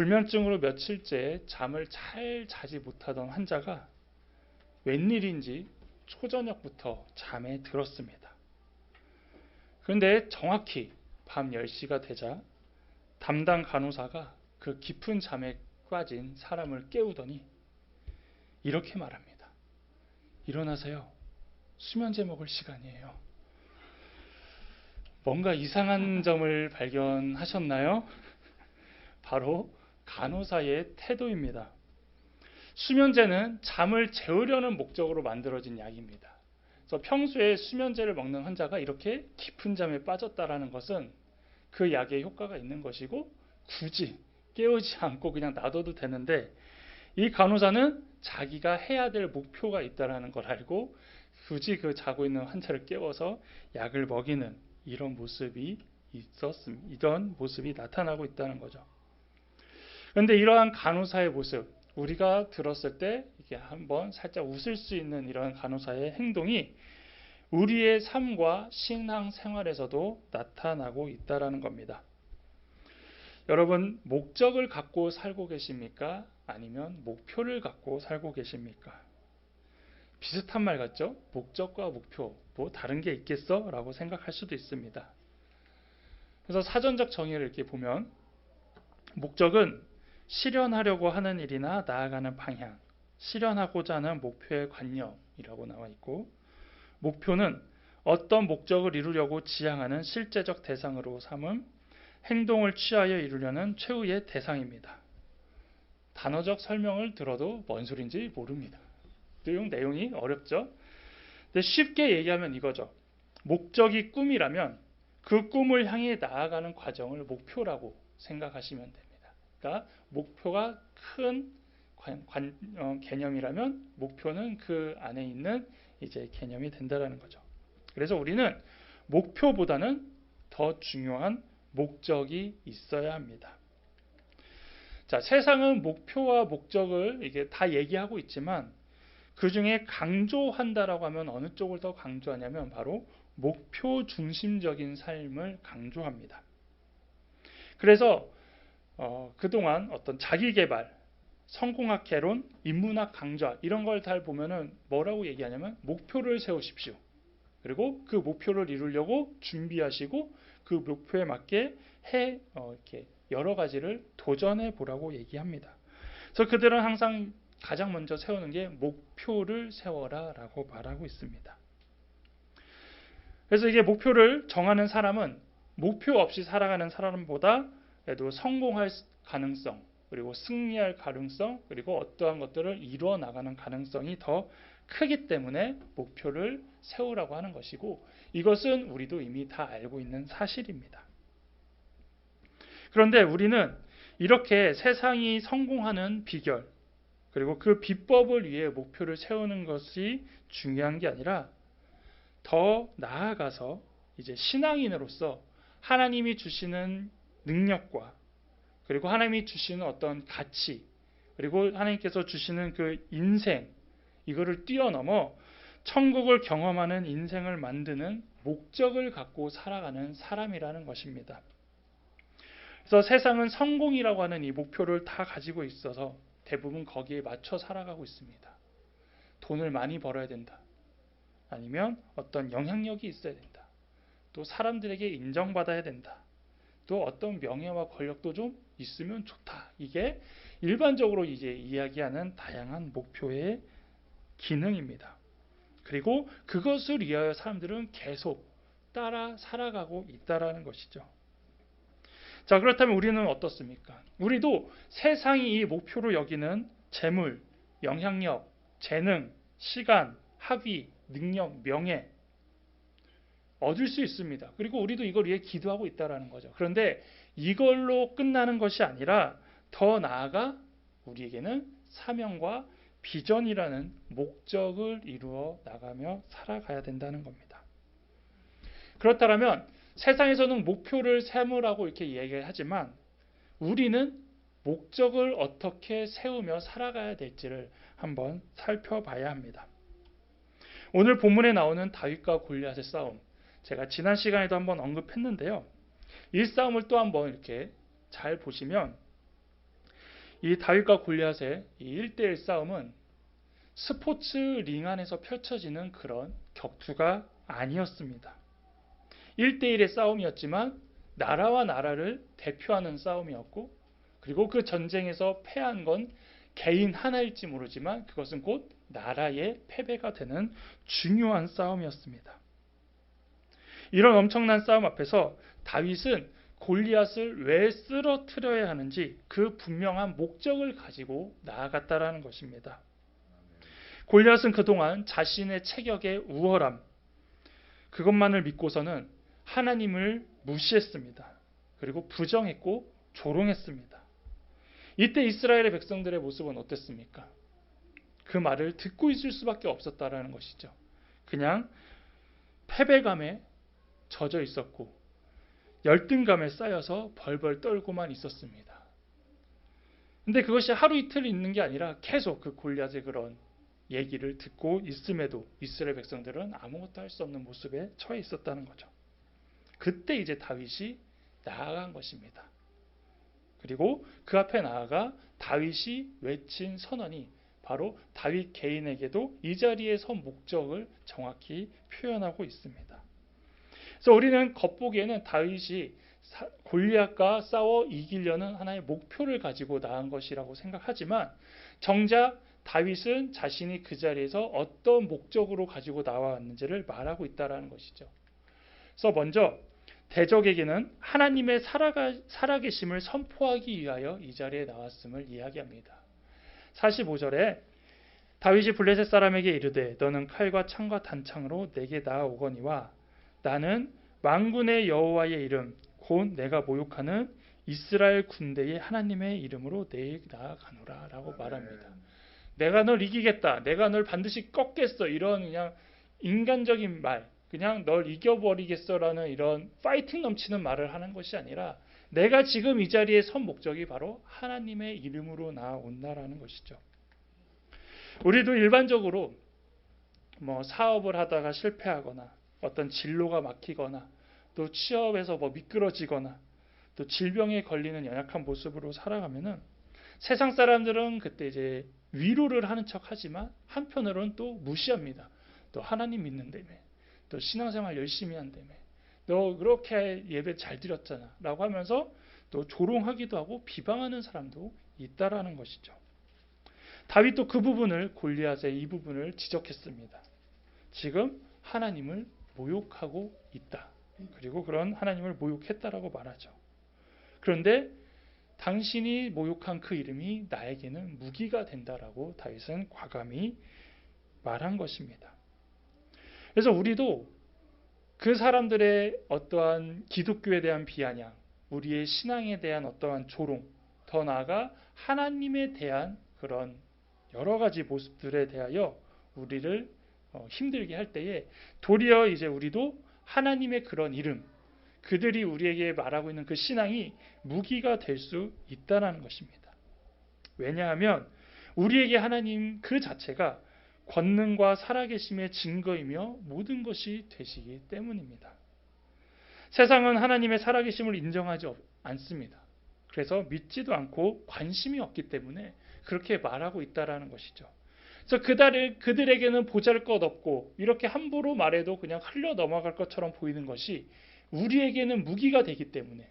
불면증으로 며칠째 잠을 잘 자지 못하던 환자가 웬일인지 초저녁부터 잠에 들었습니다. 그런데 정확히 밤 10시가 되자 담당 간호사가 그 깊은 잠에 빠진 사람을 깨우더니 이렇게 말합니다. 일어나세요. 수면제 먹을 시간이에요. 뭔가 이상한 점을 발견하셨나요? 바로 간호사의 태도입니다. 수면제는 잠을 재우려는 목적으로 만들어진 약입니다. 그래서 평소에 수면제를 먹는 환자가 이렇게 깊은 잠에 빠졌다라는 것은 그 약의 효과가 있는 것이고 굳이 깨우지 않고 그냥 놔둬도 되는데 이 간호사는 자기가 해야 될 목표가 있다는 걸 알고 굳이 그 자고 있는 환자를 깨워서 약을 먹이는 이런 모습이 이런 모습이 나타나고 있다는 거죠. 그런데 이러한 간호사의 모습, 우리가 들었을 때 이게 한번 살짝 웃을 수 있는 이런 간호사의 행동이 우리의 삶과 신앙 생활에서도 나타나고 있다는 겁니다. 여러분, 목적을 갖고 살고 계십니까? 아니면 목표를 갖고 살고 계십니까? 비슷한 말 같죠? 목적과 목표, 뭐 다른 게 있겠어? 라고 생각할 수도 있습니다. 그래서 사전적 정의를 이렇게 보면 목적은 실현하려고 하는 일이나 나아가는 방향, 실현하고자 하는 목표의 관념이라고 나와 있고, 목표는 어떤 목적을 이루려고 지향하는 실제적 대상으로 삼음, 행동을 취하여 이루려는 최후의 대상입니다. 단어적 설명을 들어도 뭔 소린지 모릅니다. 내용이 어렵죠? 근데 쉽게 얘기하면 이거죠. 목적이 꿈이라면 그 꿈을 향해 나아가는 과정을 목표라고 생각하시면 됩니다. 그러니까 목표가 큰 개념이라면 목표는 그 안에 있는 이제 개념이 된다는 거죠. 그래서 우리는 목표보다는 더 중요한 목적이 있어야 합니다. 자, 세상은 목표와 목적을 이게 다 얘기하고 있지만 그 중에 강조한다라고 하면 어느 쪽을 더 강조하냐면 바로 목표 중심적인 삶을 강조합니다. 그래서 그동안 어떤 자기개발, 성공학 개론, 인문학 강좌 이런 걸 다 보면은 뭐라고 얘기하냐면 목표를 세우십시오. 그리고 그 목표를 이루려고 준비하시고 그 목표에 맞게 이렇게 여러 가지를 도전해 보라고 얘기합니다. 그래서 그들은 항상 가장 먼저 세우는 게 목표를 세워라라고 말하고 있습니다. 그래서 이게 목표를 정하는 사람은 목표 없이 살아가는 사람보다 그래도 성공할 가능성, 그리고 승리할 가능성, 그리고 어떠한 것들을 이루어 나가는 가능성이 더 크기 때문에 목표를 세우라고 하는 것이고, 이것은 우리도 이미 다 알고 있는 사실입니다. 그런데 우리는 이렇게 세상이 성공하는 비결, 그리고 그 비법을 위해 목표를 세우는 것이 중요한 게 아니라 더 나아가서 이제 신앙인으로서 하나님이 주시는 능력과 그리고 하나님이 주시는 어떤 가치, 그리고 하나님께서 주시는 그 인생, 이거를 뛰어넘어 천국을 경험하는 인생을 만드는 목적을 갖고 살아가는 사람이라는 것입니다. 그래서 세상은 성공이라고 하는 이 목표를 다 가지고 있어서 대부분 거기에 맞춰 살아가고 있습니다. 돈을 많이 벌어야 된다. 아니면 어떤 영향력이 있어야 된다. 또 사람들에게 인정받아야 된다. 또 어떤 명예와 권력도 좀 있으면 좋다. 이게 일반적으로 이제 이야기하는 다양한 목표의 기능입니다. 그리고 그것을 위하여 사람들은 계속 따라 살아가고 있다라는 것이죠. 자, 그렇다면 우리는 어떻습니까? 우리도 세상이 이 목표로 여기는 재물, 영향력, 재능, 시간, 학위, 능력, 명예 얻을 수 있습니다. 그리고 우리도 이걸 위해 기도하고 있다는 거죠. 그런데 이걸로 끝나는 것이 아니라 더 나아가 우리에게는 사명과 비전이라는 목적을 이루어 나가며 살아가야 된다는 겁니다. 그렇다면 세상에서는 목표를 세우라고 이렇게 얘기를 하지만 우리는 목적을 어떻게 세우며 살아가야 될지를 한번 살펴봐야 합니다. 오늘 본문에 나오는 다윗과 골리앗의 싸움, 제가 지난 시간에도 한번 언급했는데요. 이 싸움을 또 한번 이렇게 잘 보시면 이 다윗과 골리앗의 이 1대1 싸움은 스포츠 링 안에서 펼쳐지는 그런 격투가 아니었습니다. 1대1의 싸움이었지만 나라와 나라를 대표하는 싸움이었고, 그리고 그 전쟁에서 패한 건 개인 하나일지 모르지만 그것은 곧 나라의 패배가 되는 중요한 싸움이었습니다. 이런 엄청난 싸움 앞에서 다윗은 골리앗을 왜 쓰러뜨려야 하는지 그 분명한 목적을 가지고 나아갔다라는 것입니다. 골리앗은 그동안 자신의 체격의 우월함, 그것만을 믿고서는 하나님을 무시했습니다. 그리고 부정했고 조롱했습니다. 이때 이스라엘의 백성들의 모습은 어땠습니까? 그 말을 듣고 있을 수밖에 없었다라는 것이죠. 그냥 패배감에 젖어 있었고 열등감에 쌓여서 벌벌 떨고만 있었습니다. 근데 그것이 하루 이틀 있는 게 아니라 계속 그 골리앗의 그런 얘기를 듣고 있음에도 이스라엘 백성들은 아무것도 할 수 없는 모습에 처해 있었다는 거죠. 그때 이제 다윗이 나아간 것입니다. 그리고 그 앞에 나아가 다윗이 외친 선언이 바로 다윗 개인에게도 이 자리에 선 목적을 정확히 표현하고 있습니다. 그래서 우리는 겉보기에는 다윗이 골리앗과 싸워 이기려는 하나의 목표를 가지고 나간 것이라고 생각하지만 정작 다윗은 자신이 그 자리에서 어떤 목적으로 가지고 나왔는지를 말하고 있다는 것이죠. 그래서 먼저 대적에게는 하나님의 살아계심을 선포하기 위하여 이 자리에 나왔음을 이야기합니다. 45절에 다윗이 블레셋 사람에게 이르되 너는 칼과 창과 단창으로 내게 나아오거니와 나는 만군의 여호와의 이름 곧 내가 모욕하는 이스라엘 군대의 하나님의 이름으로 내게 나아가노라 라고 말합니다. 내가 널 이기겠다, 내가 널 반드시 꺾겠어, 이런 그냥 인간적인 말, 그냥 널 이겨버리겠어라는 이런 파이팅 넘치는 말을 하는 것이 아니라 내가 지금 이 자리에 선 목적이 바로 하나님의 이름으로 나아온다라는 것이죠. 우리도 일반적으로 사업을 하다가 실패하거나 어떤 진로가 막히거나 또 취업에서 미끄러지거나 또 질병에 걸리는 연약한 모습으로 살아가면은 세상 사람들은 그때 이제 위로를 하는 척 하지만 한편으로는 또 무시합니다. 또 하나님 믿는다며, 또 신앙생활 열심히 한다며, 너 그렇게 예배 잘 드렸잖아 라고 하면서 또 조롱하기도 하고 비방하는 사람도 있다라는 것이죠. 다윗도 그 부분을, 골리앗의 이 부분을 지적했습니다. 지금 하나님을 모욕하고 있다. 그리고 그런 하나님을 모욕했다라고 말하죠. 그런데 당신이 모욕한 그 이름이 나에게는 무기가 된다라고 다윗은 과감히 말한 것입니다. 그래서 우리도 그 사람들의 어떠한 기독교에 대한 비아냥, 우리의 신앙에 대한 어떠한 조롱, 더 나아가 하나님에 대한 그런 여러 가지 모습들에 대하여 우리를 힘들게 할 때에 도리어 이제 우리도 하나님의 그런 이름, 그들이 우리에게 말하고 있는 그 신앙이 무기가 될 수 있다는 것입니다. 왜냐하면 우리에게 하나님 그 자체가 권능과 살아계심의 증거이며 모든 것이 되시기 때문입니다. 세상은 하나님의 살아계심을 인정하지 않습니다. 그래서 믿지도 않고 관심이 없기 때문에 그렇게 말하고 있다는 것이죠. 그래서 그들에게는 보잘것없고 이렇게 함부로 말해도 그냥 흘러 넘어갈 것처럼 보이는 것이 우리에게는 무기가 되기 때문에,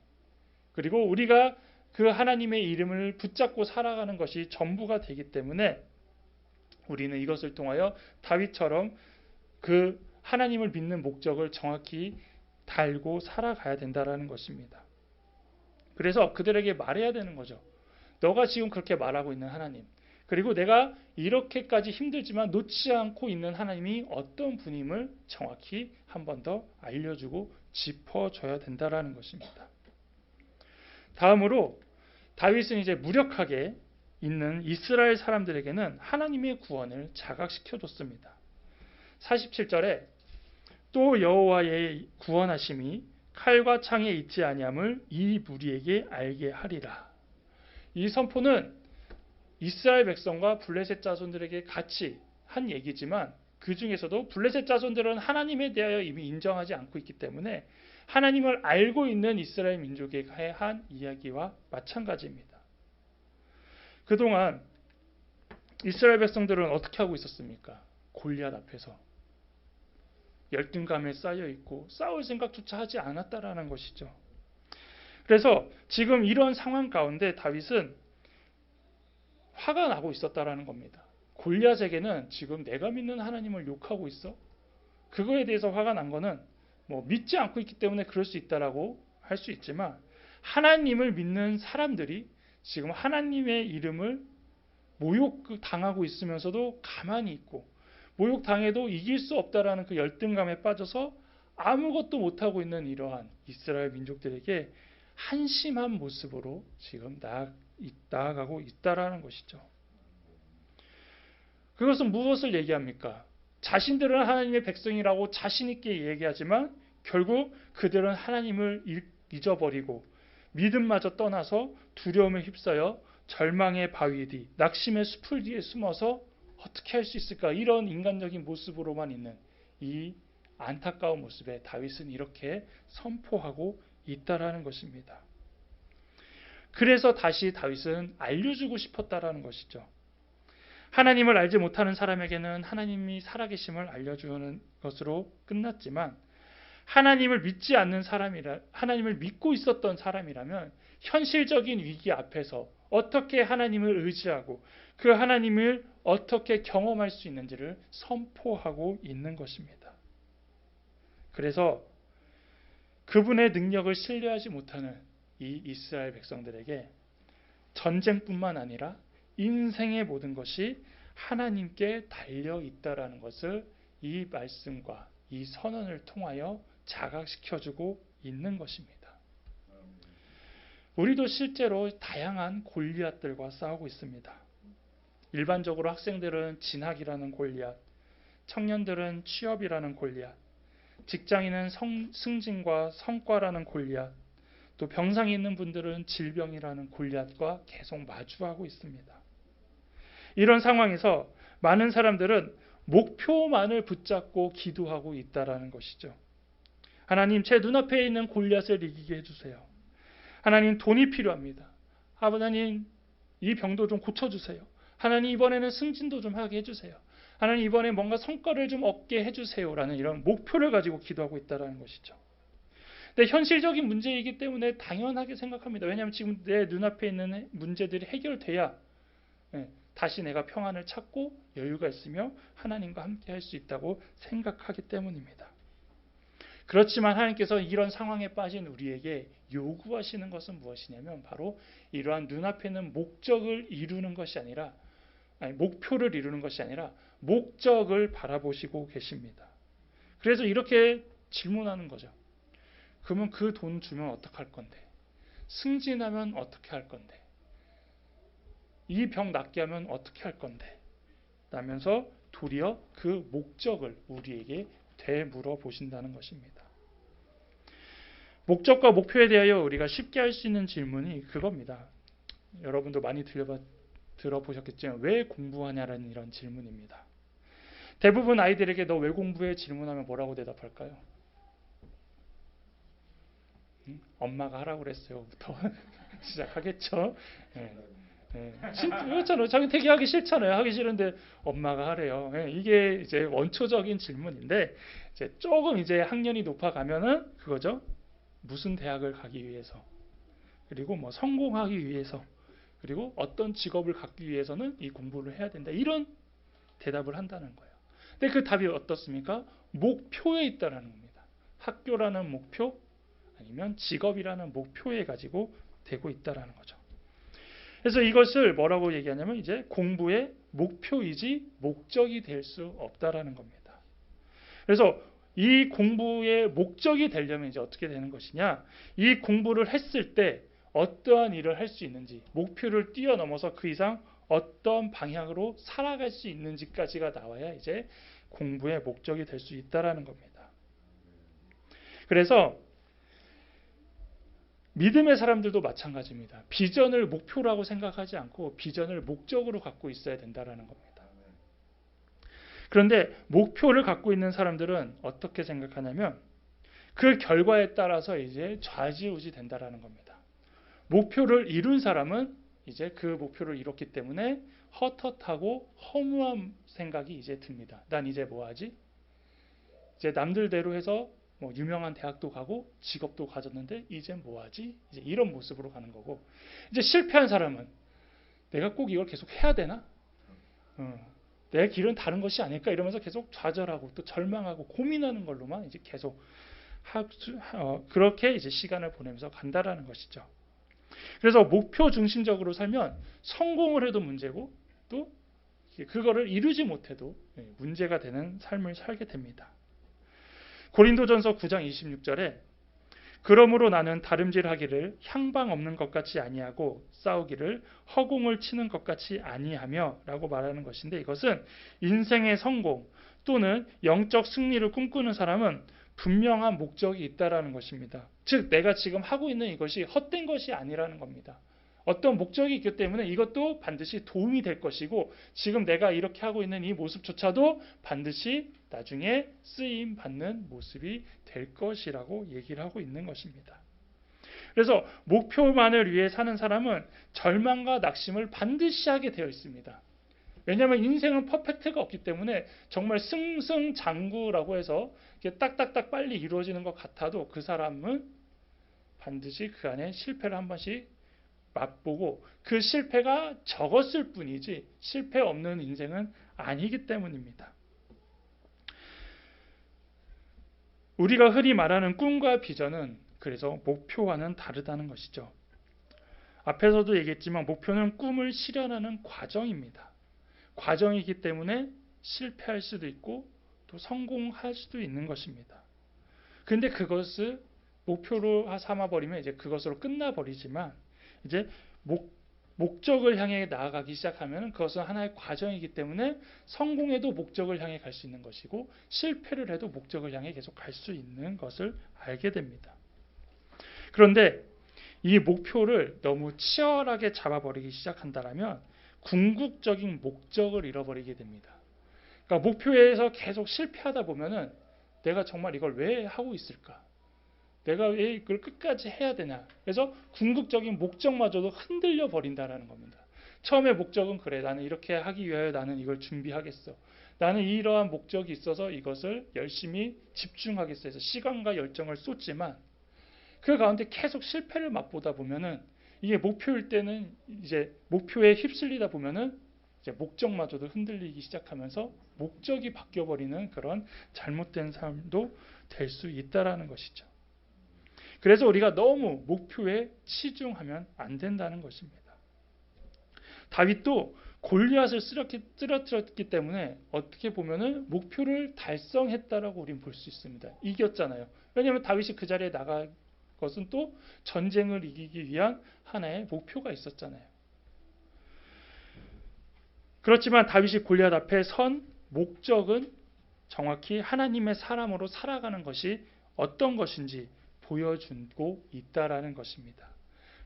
그리고 우리가 그 하나님의 이름을 붙잡고 살아가는 것이 전부가 되기 때문에 우리는 이것을 통하여 다윗처럼 그 하나님을 믿는 목적을 정확히 달고 살아가야 된다는 것입니다. 그래서 그들에게 말해야 되는 거죠. 너가 지금 그렇게 말하고 있는 하나님, 그리고 내가 이렇게까지 힘들지만 놓지 않고 있는 하나님이 어떤 분임을 정확히 한 번 더 알려주고 짚어줘야 된다는 것입니다. 다음으로 다윗은 이제 무력하게 있는 이스라엘 사람들에게는 하나님의 구원을 자각시켜줬습니다. 47절에 또 여호와의 구원하심이 칼과 창에 있지 아니함을 이 무리에게 알게 하리라. 이 선포는 이스라엘 백성과 블레셋 자손들에게 같이 한 얘기지만 그 중에서도 블레셋 자손들은 하나님에 대하여 이미 인정하지 않고 있기 때문에 하나님을 알고 있는 이스라엘 민족에게 한 이야기와 마찬가지입니다. 그동안 이스라엘 백성들은 어떻게 하고 있었습니까? 골리앗 앞에서 열등감에 쌓여 있고 싸울 생각조차 하지 않았다라는 것이죠. 그래서 지금 이런 상황 가운데 다윗은 화가 나고 있었다라는 겁니다. 골리앗에게는 지금 내가 믿는 하나님을 욕하고 있어? 그거에 대해서 화가 난 거는 뭐 믿지 않고 있기 때문에 그럴 수 있다라고 할 수 있지만, 하나님을 믿는 사람들이 지금 하나님의 이름을 모욕당하고 있으면서도 가만히 있고, 모욕당해도 이길 수 없다라는 그 열등감에 빠져서 아무것도 못하고 있는 이러한 이스라엘 민족들에게 한심한 모습으로 지금 나아가고 있다라는 것이죠. 그것은 무엇을 얘기합니까? 자신들은 하나님의 백성이라고 자신 있게 얘기하지만 결국 그들은 하나님을 잊어버리고 믿음마저 떠나서 두려움에 휩싸여 절망의 바위 뒤, 낙심의 숲을 뒤에 숨어서 어떻게 할 수 있을까? 이런 인간적인 모습으로만 있는 이 안타까운 모습에 다윗은 이렇게 선포하고 있다라는 것입니다. 그래서 다시 다윗은 알려주고 싶었다라는 것이죠. 하나님을 알지 못하는 사람에게는 하나님이 살아계심을 알려주는 것으로 끝났지만, 하나님을 믿지 않는 사람이라, 하나님을 믿고 있었던 사람이라면 현실적인 위기 앞에서 어떻게 하나님을 의지하고 그 하나님을 어떻게 경험할 수 있는지를 선포하고 있는 것입니다. 그래서 그분의 능력을 신뢰하지 못하는 이 이스라엘 백성들에게 전쟁뿐만 아니라 인생의 모든 것이 하나님께 달려 있다라는 것을 이 말씀과 이 선언을 통하여 자각시켜주고 있는 것입니다. 우리도 실제로 다양한 골리앗들과 싸우고 있습니다. 일반적으로 학생들은 진학이라는 골리앗, 청년들은 취업이라는 골리앗, 직장인은 승진과 성과라는 골리앗, 또 병상에 있는 분들은 질병이라는 골리앗과 계속 마주하고 있습니다. 이런 상황에서 많은 사람들은 목표만을 붙잡고 기도하고 있다라는 것이죠. 하나님, 제 눈앞에 있는 골리앗을 이기게 해주세요. 하나님, 돈이 필요합니다. 하나님, 이 병도 좀 고쳐주세요. 하나님, 이번에는 승진도 좀 하게 해주세요. 하나님, 이번에 뭔가 성과를 좀 얻게 해주세요라는 이런 목표를 가지고 기도하고 있다는 것이죠. 근데 현실적인 문제이기 때문에 당연하게 생각합니다. 왜냐하면 지금 내 눈앞에 있는 문제들이 해결돼야 다시 내가 평안을 찾고 여유가 있으며 하나님과 함께 할 수 있다고 생각하기 때문입니다. 그렇지만 하나님께서 이런 상황에 빠진 우리에게 요구하시는 것은 무엇이냐면, 바로 이러한 눈앞에 있는 목적을 이루는 것이 아니라, 목표를 이루는 것이 아니라 목적을 바라보시고 계십니다. 그래서 이렇게 질문하는 거죠. 그러면 그 돈 주면 어떡할 건데? 승진하면 어떻게 할 건데? 이 병 낫게 하면 어떻게 할 건데? 라면서 도리어 그 목적을 우리에게 되물어 보신다는 것입니다. 목적과 목표에 대하여 우리가 쉽게 할 수 있는 질문이 그겁니다. 여러분도 많이 들어보셨겠지만 왜 공부하냐라는 이런 질문입니다. 대부분 아이들에게 너 왜 공부해? 질문하면 뭐라고 대답할까요? 엄마가 하라고 그랬어요.부터 시작하겠죠. 그렇잖아요. 자기 되게 하기 싫잖아요. 하기 싫은데 엄마가 하래요. 이게 이제 원초적인 질문인데, 이제 조금 이제 학년이 높아가면은 그거죠. 무슨 대학을 가기 위해서, 그리고 뭐 성공하기 위해서, 그리고 어떤 직업을 갖기 위해서는 이 공부를 해야 된다. 이런 대답을 한다는 거예요. 근데 그 답이 어떻습니까? 목표에 있다라는 겁니다. 학교라는 목표, 아니면 직업이라는 목표에 가지고 되고 있다라는 거죠. 그래서 이것을 뭐라고 얘기하냐면 이제 공부의 목표이지 목적이 될 수 없다라는 겁니다. 그래서 이 공부의 목적이 되려면 이제 어떻게 되는 것이냐? 이 공부를 했을 때 어떠한 일을 할 수 있는지, 목표를 뛰어넘어서 그 이상 어떤 방향으로 살아갈 수 있는지까지가 나와야 이제 공부의 목적이 될 수 있다라는 겁니다. 그래서 믿음의 사람들도 마찬가지입니다. 비전을 목표라고 생각하지 않고 비전을 목적으로 갖고 있어야 된다라는 겁니다. 그런데 목표를 갖고 있는 사람들은 어떻게 생각하냐면 그 결과에 따라서 이제 좌지우지 된다라는 겁니다. 목표를 이룬 사람은 이제 그 목표를 이뤘기 때문에 헛헛하고 허무한 생각이 이제 듭니다. 난 이제 뭐 하지? 이제 남들대로 해서 뭐 유명한 대학도 가고 직업도 가졌는데 이제 뭐 하지? 이제 이런 모습으로 가는 거고, 이제 실패한 사람은 내가 꼭 이걸 계속 해야 되나? 내 길은 다른 것이 아닐까? 이러면서 계속 좌절하고 또 절망하고 고민하는 걸로만 이제 계속 그렇게 이제 시간을 보내면서 간다라는 것이죠. 그래서 목표 중심적으로 살면 성공을 해도 문제고 또 그거를 이루지 못해도 문제가 되는 삶을 살게 됩니다. 고린도전서 9장 26절에 그러므로 나는 다름질하기를 향방 없는 것 같이 아니하고 싸우기를 허공을 치는 것 같이 아니하며 라고 말하는 것인데, 이것은 인생의 성공 또는 영적 승리를 꿈꾸는 사람은 분명한 목적이 있다라는 것입니다. 즉 내가 지금 하고 있는 이것이 헛된 것이 아니라는 겁니다. 어떤 목적이 있기 때문에 이것도 반드시 도움이 될 것이고, 지금 내가 이렇게 하고 있는 이 모습조차도 반드시 나중에 쓰임 받는 모습이 될 것이라고 얘기를 하고 있는 것입니다. 그래서 목표만을 위해 사는 사람은 절망과 낙심을 반드시 하게 되어 있습니다. 왜냐하면 인생은 퍼펙트가 없기 때문에 정말 승승장구라고 해서 딱딱딱 빨리 이루어지는 것 같아도 그 사람은 반드시 그 안에 실패를 한 번씩 맛보고 그 실패가 적었을 뿐이지 실패 없는 인생은 아니기 때문입니다. 우리가 흔히 말하는 꿈과 비전은 그래서 목표와는 다르다는 것이죠. 앞에서도 얘기했지만 목표는 꿈을 실현하는 과정입니다. 과정이기 때문에 실패할 수도 있고 또 성공할 수도 있는 것입니다. 그런데 그것을 목표로 삼아버리면 이제 그것으로 끝나버리지만, 이제 목적을 향해 나아가기 시작하면 그것은 하나의 과정이기 때문에 성공해도 목적을 향해 갈 수 있는 것이고 실패를 해도 목적을 향해 계속 갈 수 있는 것을 알게 됩니다. 그런데 이 목표를 너무 치열하게 잡아버리기 시작한다면 궁극적인 목적을 잃어버리게 됩니다. 그러니까 목표에서 계속 실패하다 보면은 내가 정말 이걸 왜 하고 있을까? 내가 왜 이걸 끝까지 해야 되냐? 그래서 궁극적인 목적마저도 흔들려 버린다라는 겁니다. 처음에 목적은 그래, 나는 이렇게 하기 위하여 나는 이걸 준비하겠어. 나는 이러한 목적이 있어서 이것을 열심히 집중하겠어 해서 시간과 열정을 쏟지만 그 가운데 계속 실패를 맛보다 보면은 이게 목표일 때는 이제 목표에 휩쓸리다 보면은 이제 목적마저도 흔들리기 시작하면서 목적이 바뀌어버리는 그런 잘못된 삶도 될 수 있다라는 것이죠. 그래서 우리가 너무 목표에 치중하면 안 된다는 것입니다. 다윗도 골리앗을 쓰러뜨렸기 때문에 어떻게 보면은 목표를 달성했다라고 우리는 볼 수 있습니다. 이겼잖아요. 왜냐하면 다윗이 그 자리에 나간 것은 또 전쟁을 이기기 위한 하나의 목표가 있었잖아요. 그렇지만 다윗이 골리앗 앞에 선 목적은 정확히 하나님의 사람으로 살아가는 것이 어떤 것인지 보여주고 있다라는 것입니다.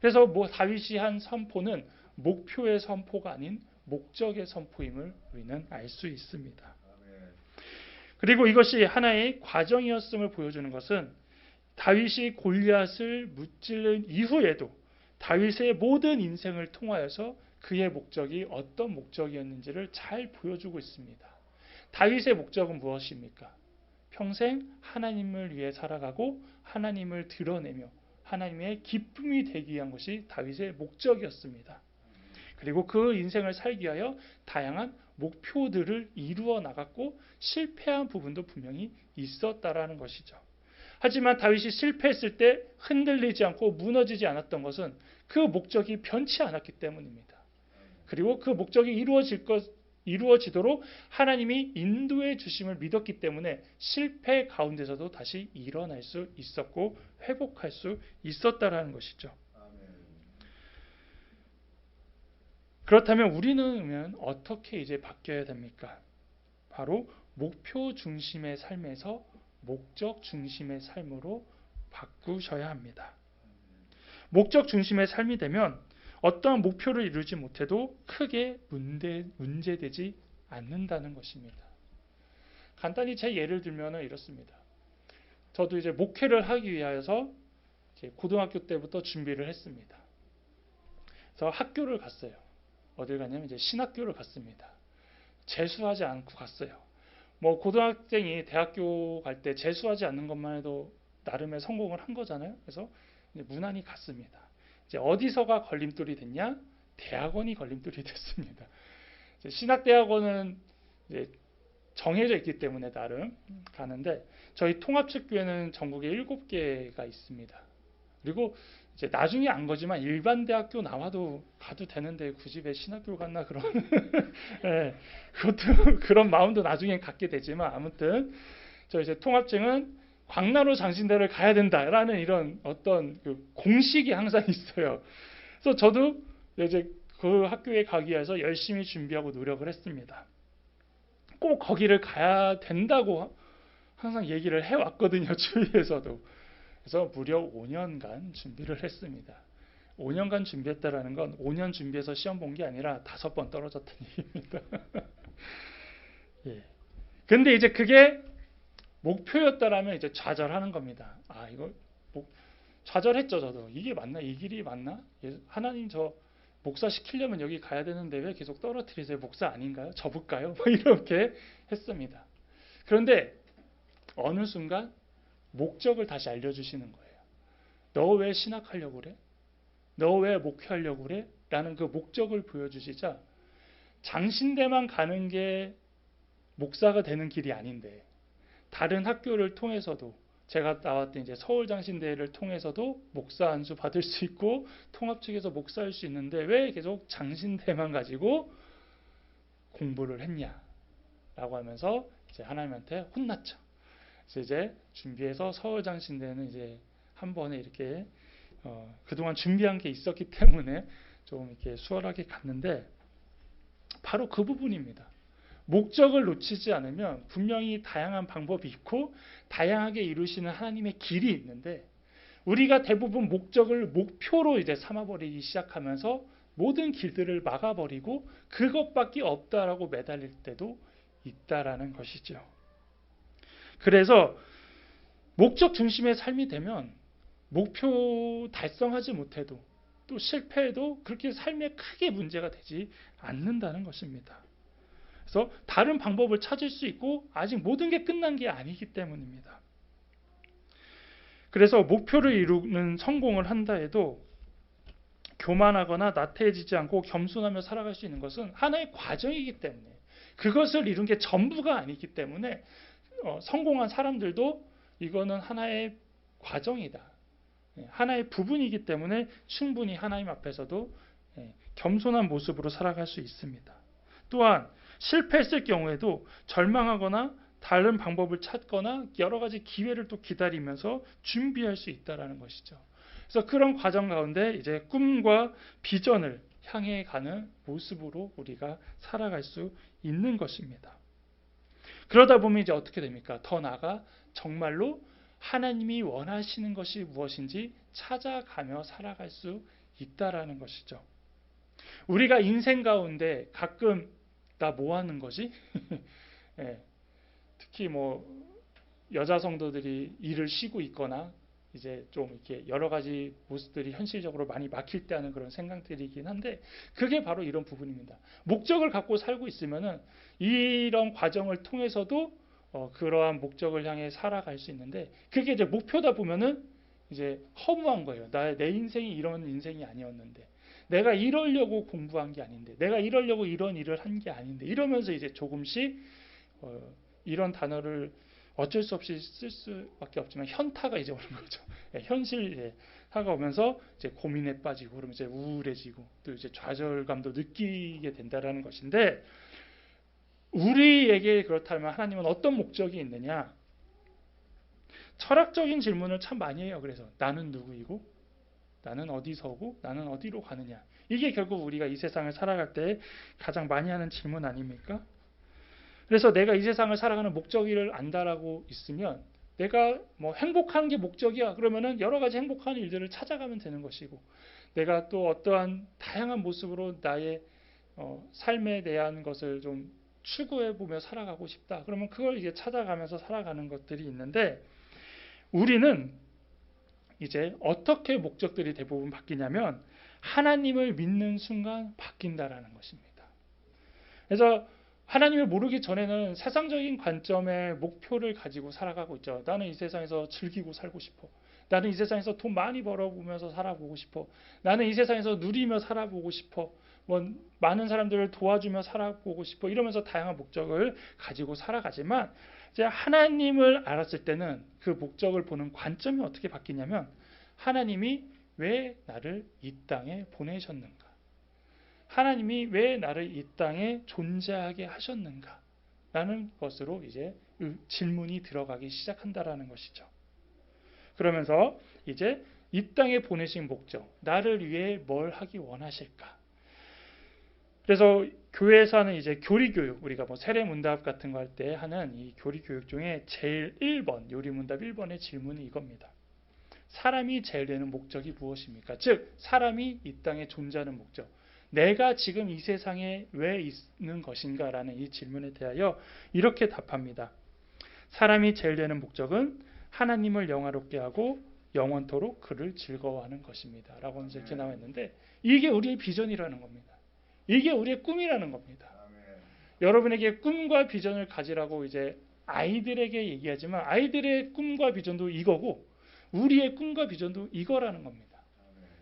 그래서 다윗이 한 선포는 목표의 선포가 아닌 목적의 선포임을 우리는 알 수 있습니다. 그리고 이것이 하나의 과정이었음을 보여주는 것은 다윗이 골리앗을 무찌른 이후에도 다윗의 모든 인생을 통하여서 그의 목적이 어떤 목적이었는지를 잘 보여주고 있습니다. 다윗의 목적은 무엇입니까? 평생 하나님을 위해 살아가고 하나님을 드러내며 하나님의 기쁨이 되기 위한 것이 다윗의 목적이었습니다. 그리고 그 인생을 살기 위하여 다양한 목표들을 이루어 나갔고 실패한 부분도 분명히 있었다라는 것이죠. 하지만 다윗이 실패했을 때 흔들리지 않고 무너지지 않았던 것은 그 목적이 변치 않았기 때문입니다. 그리고 그 목적이 이루어지도록 하나님이 인도해 주심을 믿었기 때문에 실패 가운데서도 다시 일어날 수 있었고 회복할 수 있었다라는 것이죠. 그렇다면 우리는 어떻게 이제 바뀌어야 됩니까? 바로 목표 중심의 삶에서 목적 중심의 삶으로 바꾸셔야 합니다. 목적 중심의 삶이 되면 어떠한 목표를 이루지 못해도 크게 문제되지 않는다는 것입니다. 간단히 제 예를 들면 이렇습니다. 저도 이제 목회를 하기 위해서 고등학교 때부터 준비를 했습니다. 그래서 학교를 갔어요. 어딜 갔냐면 이제 신학교를 갔습니다. 재수하지 않고 갔어요. 뭐 고등학생이 대학교 갈 때 재수하지 않는 것만 해도 나름의 성공을 한 거잖아요. 그래서 이제 무난히 갔습니다. 이제 어디서가 걸림돌이 됐냐? 대학원이 걸림돌이 됐습니다. 이제 신학대학원은 이제 정해져 있기 때문에 나름 가는데, 저희 통합측교회는 전국에 7개가 있습니다. 그리고 이제 나중에 안 거지만 일반 대학교 나와도 가도 되는데 굳이 왜 신학교 갔나 그런 네, 그것도 그런 마음도 나중에 갖게 되지만, 아무튼 저 이제 통합증은 광나루 장신대를 가야 된다라는 이런 어떤 그 공식이 항상 있어요. 그래서 저도 이제 그 학교에 가기 위해서 열심히 준비하고 노력을 했습니다. 꼭 거기를 가야 된다고 항상 얘기를 해왔거든요, 주위에서도. 그래서 무려 5년간 준비를 했습니다. 5년간 준비했다라는 건 5년 준비해서 시험 본 게 아니라 5번 떨어졌던 얘기입니다. 예. 근데 이제 그게 목표였다라면 이제 좌절하는 겁니다. 아, 이거 좌절했죠, 저도. 이게 맞나? 이 길이 맞나? 하나님 저 목사 시키려면 여기 가야 되는데 왜 계속 떨어뜨리세요? 목사 아닌가요? 접을까요? 뭐 이렇게 했습니다. 그런데 어느 순간 목적을 다시 알려주시는 거예요. 너 왜 신학하려고 그래? 너 왜 목회하려고 그래? 라는 그 목적을 보여주시자, 장신대만 가는 게 목사가 되는 길이 아닌데, 다른 학교를 통해서도, 제가 나왔던 이제 서울장신대를 통해서도 목사 안수 받을 수 있고 통합 측에서 목사할 수 있는데 왜 계속 장신대만 가지고 공부를 했냐라고 하면서 이제 하나님한테 혼났죠. 그래서 이제 준비해서 서울장신대는 이제 한 번에 이렇게 그동안 준비한 게 있었기 때문에 좀 이렇게 수월하게 갔는데, 바로 그 부분입니다. 목적을 놓치지 않으면 분명히 다양한 방법이 있고 다양하게 이루시는 하나님의 길이 있는데, 우리가 대부분 목적을 목표로 이제 삼아버리기 시작하면서 모든 길들을 막아버리고 그것밖에 없다라고 매달릴 때도 있다라는 것이죠. 그래서 목적 중심의 삶이 되면 목표 달성하지 못해도 또 실패해도 그렇게 삶에 크게 문제가 되지 않는다는 것입니다. 그래서 다른 방법을 찾을 수 있고 아직 모든 게 끝난 게 아니기 때문입니다. 그래서 목표를 이루는 성공을 한다 해도 교만하거나 나태해지지 않고 겸손하며 살아갈 수 있는 것은 하나의 과정이기 때문에, 그것을 이룬 게 전부가 아니기 때문에 성공한 사람들도 이거는 하나의 과정이다, 하나의 부분이기 때문에 충분히 하나님 앞에서도 겸손한 모습으로 살아갈 수 있습니다. 또한 실패했을 경우에도 절망하거나 다른 방법을 찾거나 여러 가지 기회를 또 기다리면서 준비할 수 있다는 것이죠. 그래서 그런 과정 가운데 이제 꿈과 비전을 향해 가는 모습으로 우리가 살아갈 수 있는 것입니다. 그러다 보면 이제 어떻게 됩니까? 더 나아가 정말로 하나님이 원하시는 것이 무엇인지 찾아가며 살아갈 수 있다라는 것이죠. 우리가 인생 가운데 가끔 나 뭐 하는 거지? 예, 특히 뭐 여자 성도들이 일을 쉬고 있거나 이제 좀 이렇게 여러 가지 모습들이 현실적으로 많이 막힐 때 하는 그런 생각들이긴 한데, 그게 바로 이런 부분입니다. 목적을 갖고 살고 있으면은 이런 과정을 통해서도 그러한 목적을 향해 살아갈 수 있는데, 그게 이제 목표다 보면은 이제 허무한 거예요. 내 인생이 이런 인생이 아니었는데, 내가 이러려고 공부한 게 아닌데, 내가 이러려고 이런 일을 한 게 아닌데, 이러면서 이제 조금씩 이런 단어를 어쩔 수 없이 쓸 수밖에 없지만 현타가 이제 오는 거죠. 현실타가 오면서 이제 고민에 빠지고, 그러면 이제 우울해지고 또 이제 좌절감도 느끼게 된다라는 것인데, 우리에게 그렇다면 하나님은 어떤 목적이 있느냐? 철학적인 질문을 참 많이 해요. 그래서 나는 누구이고, 나는 어디서고, 나는 어디로 가느냐. 이게 결국 우리가 이 세상을 살아갈 때 가장 많이 하는 질문 아닙니까? 그래서 내가 이 세상을 살아가는 목적을 안다라고 있으면, 내가 뭐 행복한 게 목적이야 그러면은 여러 가지 행복한 일들을 찾아가면 되는 것이고, 내가 또 어떠한 다양한 모습으로 나의 삶에 대한 것을 좀 추구해 보며 살아가고 싶다 그러면 그걸 이제 찾아가면서 살아가는 것들이 있는데, 우리는 이제 어떻게 목적들이 대부분 바뀌냐면 하나님을 믿는 순간 바뀐다라는 것입니다. 그래서 하나님을 모르기 전에는 세상적인 관점의 목표를 가지고 살아가고 있죠. 나는 이 세상에서 즐기고 살고 싶어. 나는 이 세상에서 돈 많이 벌어보면서 살아보고 싶어. 나는 이 세상에서 누리며 살아보고 싶어. 많은 사람들을 도와주며 살아보고 싶어. 이러면서 다양한 목적을 가지고 살아가지만 이제 하나님을 알았을 때는 그 목적을 보는 관점이 어떻게 바뀌냐면 하나님이 왜 나를 이 땅에 보내셨는가? 하나님이 왜 나를 이 땅에 존재하게 하셨는가? 라는 것으로 이제 질문이 들어가기 시작한다라는 것이죠. 그러면서 이제 이 땅에 보내신 목적, 나를 위해 뭘 하기 원하실까? 그래서 교회에서 하는 이제 교리교육, 우리가 세례문답 같은 거 할 때 하는 이 교리교육 중에 제일 1번, 요리문답 1번의 질문이 이겁니다. 사람이 제일 되는 목적이 무엇입니까? 즉, 사람이 이 땅에 존재하는 목적. 내가 지금 이 세상에 왜 있는 것인가? 라는 이 질문에 대하여 이렇게 답합니다. 사람이 제일 되는 목적은 하나님을 영화롭게 하고 영원토록 그를 즐거워하는 것입니다. 라고 이렇게 나와 있는데 이게 우리의 비전이라는 겁니다. 이게 우리의 꿈이라는 겁니다. 여러분에게 꿈과 비전을 가지라고 이제 아이들에게 얘기하지만 아이들의 꿈과 비전도 이거고 우리의 꿈과 비전도 이거라는 겁니다.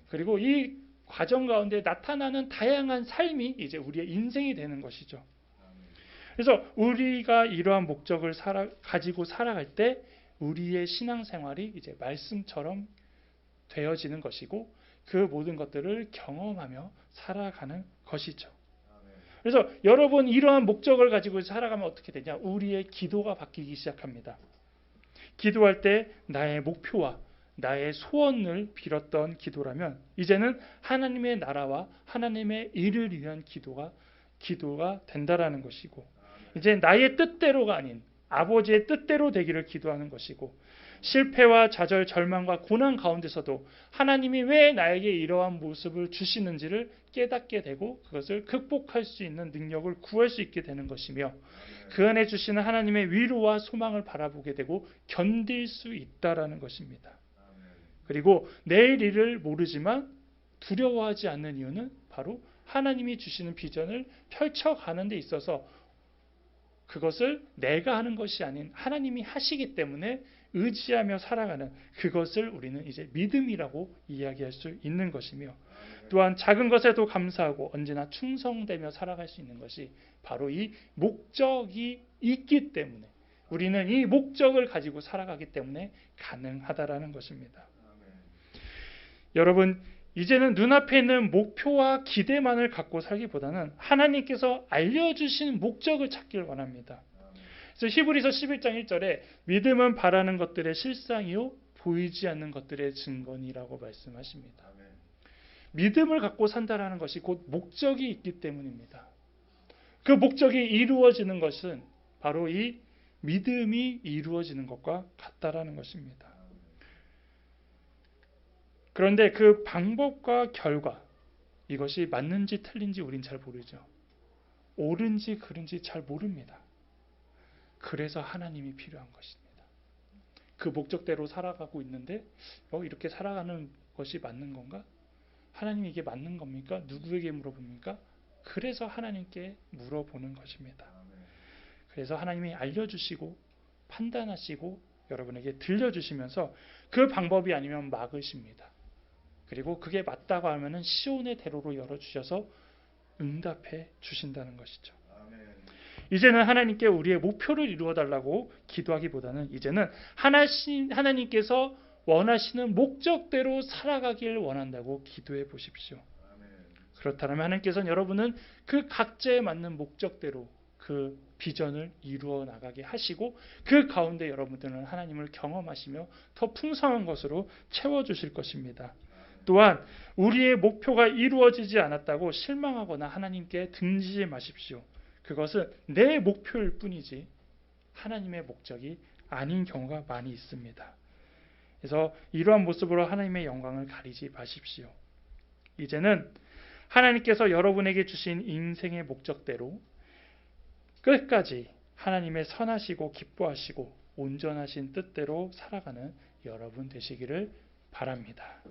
그리고 이 과정 가운데 나타나는 다양한 삶이 이제 우리의 인생이 되는 것이죠. 그래서 우리가 이러한 목적을 가지고 살아갈 때 우리의 신앙생활이 이제 말씀처럼 되어지는 것이고 그 모든 것들을 경험하며 살아가는 것이죠. 그래서 여러분 이러한 목적을 가지고 살아가면 어떻게 되냐? 우리의 기도가 바뀌기 시작합니다. 기도할 때 나의 목표와 나의 소원을 빌었던 기도라면 이제는 하나님의 나라와 하나님의 일을 위한 기도가 된다라는 것이고 이제 나의 뜻대로가 아닌 아버지의 뜻대로 되기를 기도하는 것이고 실패와 좌절, 절망과 고난 가운데서도 하나님이 왜 나에게 이러한 모습을 주시는지를 깨닫게 되고 그것을 극복할 수 있는 능력을 구할 수 있게 되는 것이며 그 안에 주시는 하나님의 위로와 소망을 바라보게 되고 견딜 수 있다라는 것입니다. 그리고 내일 일을 모르지만 두려워하지 않는 이유는 바로 하나님이 주시는 비전을 펼쳐가는 데 있어서 그것을 내가 하는 것이 아닌 하나님이 하시기 때문에 의지하며 살아가는 그것을 우리는 이제 믿음이라고 이야기할 수 있는 것이며 또한 작은 것에도 감사하고 언제나 충성되며 살아갈 수 있는 것이 바로 이 목적이 있기 때문에 우리는 이 목적을 가지고 살아가기 때문에 가능하다라는 것입니다. 여러분 이제는 눈앞에 있는 목표와 기대만을 갖고 살기보다는 하나님께서 알려주신 목적을 찾길 원합니다. 그래서 히브리서 11장 1절에 믿음은 바라는 것들의 실상이요 보이지 않는 것들의 증거니라고 말씀하십니다. 믿음을 갖고 산다라는 것이 곧 목적이 있기 때문입니다. 그 목적이 이루어지는 것은 바로 이 믿음이 이루어지는 것과 같다라는 것입니다. 그런데 그 방법과 결과 이것이 맞는지 틀린지 우린 잘 모르죠. 옳은지 그른지 잘 모릅니다. 그래서 하나님이 필요한 것입니다. 그 목적대로 살아가고 있는데 이렇게 살아가는 것이 맞는 건가? 하나님이 이게 맞는 겁니까? 누구에게 물어봅니까? 그래서 하나님께 물어보는 것입니다. 그래서 하나님이 알려주시고 판단하시고 여러분에게 들려주시면서 그 방법이 아니면 막으십니다. 그리고 그게 맞다고 하면은 시온의 대로로 열어주셔서 응답해 주신다는 것이죠. 이제는 하나님께 우리의 목표를 이루어달라고 기도하기보다는 이제는 하나님께서 원하시는 목적대로 살아가길 원한다고 기도해 보십시오. 그렇다면 하나님께서는 여러분은 그 각자에 맞는 목적대로 그 비전을 이루어 나가게 하시고 그 가운데 여러분들은 하나님을 경험하시며 더 풍성한 것으로 채워주실 것입니다. 또한 우리의 목표가 이루어지지 않았다고 실망하거나 하나님께 등지지 마십시오. 그것은 내 목표일 뿐이지 하나님의 목적이 아닌 경우가 많이 있습니다. 그래서 이러한 모습으로 하나님의 영광을 가리지 마십시오. 이제는 하나님께서 여러분에게 주신 인생의 목적대로 끝까지 하나님의 선하시고 기뻐하시고 온전하신 뜻대로 살아가는 여러분 되시기를 바랍니다.